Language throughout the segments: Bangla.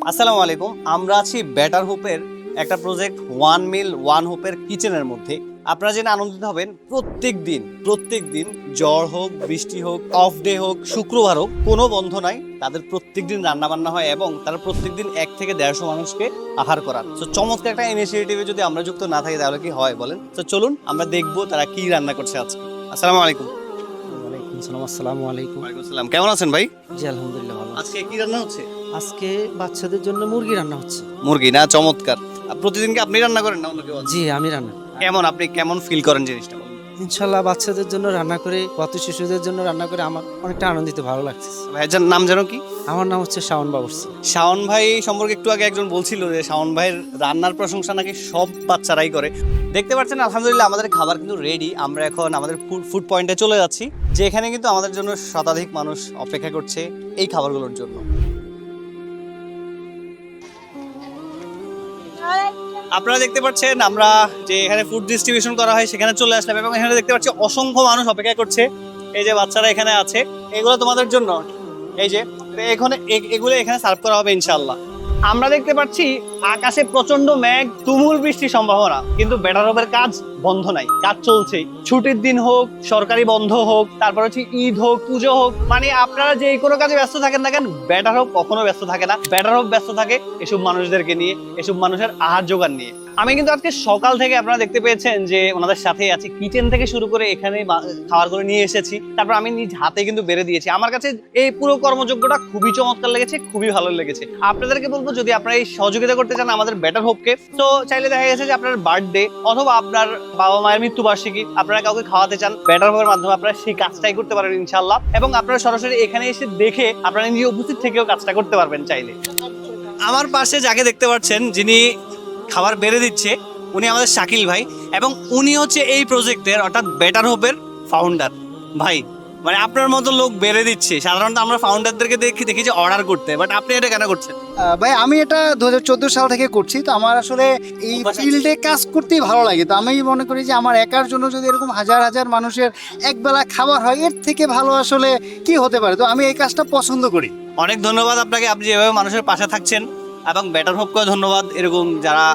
আসসালামু আলাইকুম। আমরা আছি বেটার হোপের একটা প্রজেক্ট ওয়ান মিল ওয়ান হোপের কিচেনের মধ্যে। আপনারা জেনে আনন্দিত হবেন, প্রত্যেক দিন জ্বর হোক, বৃষ্টি হোক, অফ ডে হোক, শুক্রবার হোক, কোনো বন্ধ নাই। তাদের প্রত্যেকদিন রান্না বান্না হয় এবং তারা প্রত্যেকদিন 1 থেকে 150 মানুষকে আহার করান। তো চমৎকার একটা ইনিশিয়েটিভে যদি আমরা যুক্ত না থাকি তাহলে কি হয় বলেন? তো চলুন আমরা দেখবো তারা কি রান্না করছে আজকে। আসসালামু আলাইকুম। ওয়ালাইকুম আসসালাম। আসসালামু আলাইকুম। ওয়ালাইকুম আসসালাম। কেমন আছেন ভাই? জি আলহামদুলিল্লাহ ভালো আছি। আজকে কি রান্না হচ্ছে? আজকে বাচ্চাদের জন্য মুরগি রান্না হচ্ছে। মুরগি না? চমৎকার। প্রতিদিন কি আপনি রান্না করেন না অন্য কেউ আছে? জি আমি রান্না। আপনি কেমন ফিল করেন জিনিসটা? ইনশাল্লাহ বাচ্চাদের জন্য রান্না করে, পথ শিশুদের জন্য রান্না করে আমার অনেকটা আনন্দিত, ভালো লাগছে। ভাইজান নাম জানো কি? আমার নাম হচ্ছে শাওন বাবুর্চি। শাওন ভাই সম্পর্কে একটু আগে একজন বলছিল যে শাওন ভাইয়ের রান্নার প্রশংসা নাকি সব বাচ্চারাই করে। দেখতে পাচ্ছেন আলহামদুলিল্লাহ আমাদের খাবার কিন্তু রেডি। আমরা এখন আমাদের ফুড পয়েন্টে চলে যাচ্ছি, যেখানে কিন্তু আমাদের জন্য শতাধিক মানুষ অপেক্ষা করছে এই খাবারগুলোর জন্য। আপনারা দেখতে পাচ্ছেন আমরা যে এখানে ফুড ডিস্ট্রিবিউশন করা হয় সেখানে চলে আসলাম এবং এখানে দেখতে পাচ্ছি অসংখ্য মানুষ অপেক্ষা করছে। এই যে বাচ্চারা এখানে আছে, এগুলো তোমাদের জন্য। এই যে এগুলো এখানে সার্ভ করা হবে ইনশাআল্লাহ। আমরা দেখতে পাচ্ছি আকাশে প্রচন্ড মেঘ, তুমুল বৃষ্টির সম্ভাবনা, কিন্তু বেটার হোপের কাজ বন্ধ নাই, কাজ চলছেই। ছুটির দিন হোক, সরকারি বন্ধ হোক, তারপর হচ্ছে ঈদ হোক, পুজো হোক, মানে আপনারা যে কোনো কাজে ব্যস্ত থাকেন না কেন, বেটার হোপ কখনো ব্যস্ত থাকে না। বেটার হোপ ব্যস্ত থাকে এসব মানুষদেরকে নিয়ে, এসব মানুষের আহার জোগান নিয়ে। আমি কিন্তু আজকে সকাল থেকে আপনারা দেখতে পেয়েছেন যে ওনাদের সাথে আছি, কিচেন থেকে শুরু করে এখানে খাবার করে নিয়ে এসেছি, তারপর আমি নিজ হাতে কিন্তু বেড়ে দিয়েছি। আমার কাছে এই পুরো কর্মযোগ্যটা খুবই চমৎকার লেগেছে, খুবই ভালো লেগেছে। আপনাদেরকে বলবো যদি আপনারা এই সহযোগিতা করতে চান আমাদের বেটার হোপকে, তো চাইলে দেখা গেছে যে আপনার বার্থডে অথবা আপনার বাবা মায়ের মৃত্যুবার্ষিকী আপনারা কাউকে খাওয়াতে চান, বেটার হোপের মাধ্যমে আপনারা সেই কাজটাই করতে পারবেন ইনশাআল্লাহ। এবং আপনারা সরাসরি এখানে এসে দেখে আপনারা নিজে উপস্থিত থেকেও কাজটা করতে পারবেন চাইলে। আমার পাশে যাকে দেখতে পাচ্ছেন যিনি খাবার বেড়ে দিচ্ছে, উনি আমাদের শাকিল ভাই এবং উনি হচ্ছে এই প্রজেক্টের অর্থাৎ বেটার হোপের ফাউন্ডার। ভাই মানে আপনার মতো লোক বেড়ে দিচ্ছে, সাধারণত আমরা ফাউন্ডারদেরকে দেখি যে অর্ডার করতে, বাট আপনি এটা কেন করছেন? ভাই আমি এটা 2014 সাল থেকে করছি। তো আমার আসলে এই ফিল্ডে কাজ করতেই ভালো লাগে। তো আমি মনে করি যে আমার একার জন্য যদি এরকম হাজার হাজার মানুষের একবেলা খাবার হয়, এর থেকে ভালো আসলে কি হতে পারে। তো আমি এই কাজটা পছন্দ করি। অনেক ধন্যবাদ আপনাকে, আপনি যেভাবে মানুষের পাশে থাকছেন, এবং বেটার হোপকেও ধন্যবাদ। এরকম যারা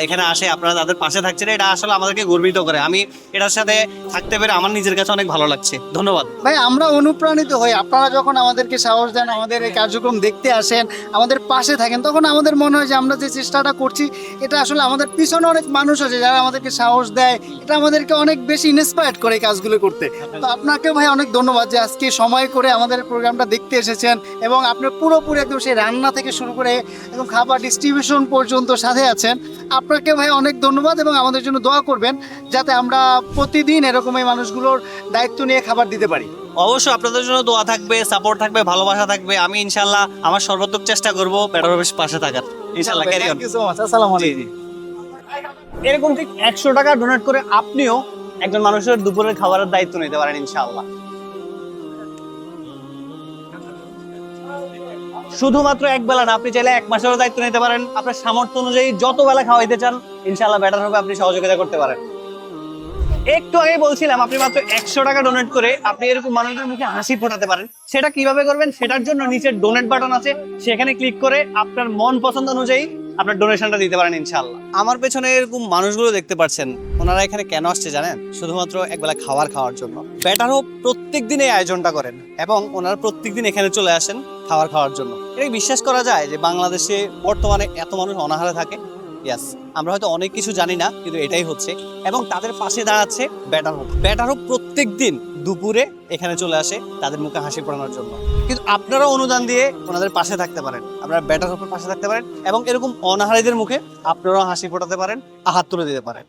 এখানে আসে আপনারা তাদের পাশে থাকছেন, এটা আসলে আমাদেরকে গর্বিত করে। আমি এটার সাথে থাকতে পেরে আমার নিজের কাছে অনেক ভালো লাগছে। ধন্যবাদ ভাই আমরা অনুপ্রাণিত হই, আপনারা যখন আমাদেরকে সাহস দেন, আমাদের এই কার্যক্রম দেখতে আসেন, আমাদের পাশে থাকেন, তখন আমাদের মনে হয় যে আমরা যে চেষ্টাটা করছি এটা আসলে আমাদের পিছনে অনেক মানুষ আছে যারা আমাদেরকে সাহস দেয়। এটা আমাদেরকে অনেক বেশি ইন্সপায়ার্ড করে এই কাজগুলো করতে। তো আপনাকে ভাই অনেক ধন্যবাদ যে আজকে সময় করে আমাদের প্রোগ্রামটা দেখতে এসেছেন এবং আপনার পুরোপুরি একদম সেই রান্না থেকে শুরু করে একদম খাবার ডিস্ট্রিবিউশন পর্যন্ত সাথে আছেন। আপনাকে ভাই অনেক ধন্যবাদ এবং আমাদের জন্য দোয়া করবেন যাতে আমরা প্রতিদিন এরকম এই মানুষগুলোর দায়িত্ব নিয়ে খাবার দিতে পারি। অবশ্যই আপনাদের জন্য দোয়া থাকবে, সাপোর্ট থাকবে, ভালোবাসা থাকবে। আমি ইনশাআল্লাহ আমার সর্বোত্তম চেষ্টা করব বেটার হোপের পাশে থাকার। ইনশাআল্লাহ। Thank you so much. আসসালামু আলাইকুম। এরকম ঠিক 100 টাকা ডোনেট করে আপনিও একজন মানুষের দুপুরের খাবারের দায়িত্ব নিতে পারেন ইনশাআল্লাহ। শুধুমাত্র এক বেলা না, আপনি চাইলে 1 মাসেরও দায়িত্ব নিতে পারেন। আপনার সামর্থ্য অনুযায়ী যত বেলা খাওয়াইতে চান ইনশাআল্লাহ বেটার হবে, আপনি সহযোগিতা করতে পারেন। একটু আগে বলছিলাম আপনি মাত্র 100 টাকা ডোনেট করে আপনি এরকম মানুষের মুখে হাসি ফোটাতে পারেন। সেটা কিভাবে করবেন? সেটার জন্য নিচের ডোনেট বাটন আছে, সেখানে ক্লিক করে আপনার মন পছন্দ অনুযায়ী আপনার ডোনেশনটা দিতে পারেন ইনশাআল্লাহ। আমার পেছনে এরকম মানুষগুলো দেখতে পাচ্ছেন, ওনারা এখানে কেন আসছে জানেন? শুধুমাত্র একবেলা খাওয়ার জন্য। বেটার হোপ প্রত্যেক দিন এই আয়োজনটা করেন এবং ওনারা প্রত্যেকদিন এখানে চলে আসেন খাওয়ার জন্য। এটা বিশ্বাস করা যায় যে বাংলাদেশে বর্তমানে এত মানুষ অনাহারে থাকে? ইয়াস, আমরা হয়তো অনেক কিছু জানি না, কিন্তু এটাই হচ্ছে। এবং তাদের পাশে দাঁড়াচ্ছে বেটার হোপ প্রত্যেক দিন দুপুরে এখানে চলে আসে তাদের মুখে হাসি ফোটানোর জন্য। কিন্তু আপনারাও অনুদান দিয়ে ওনাদের পাশে থাকতে পারেন, আপনারা বেটার হোপের পাশে থাকতে পারেন এবং এরকম অনাহারীদের মুখে আপনারাও হাসি ফোটাতে পারেন, হাত তুলে দিতে পারেন।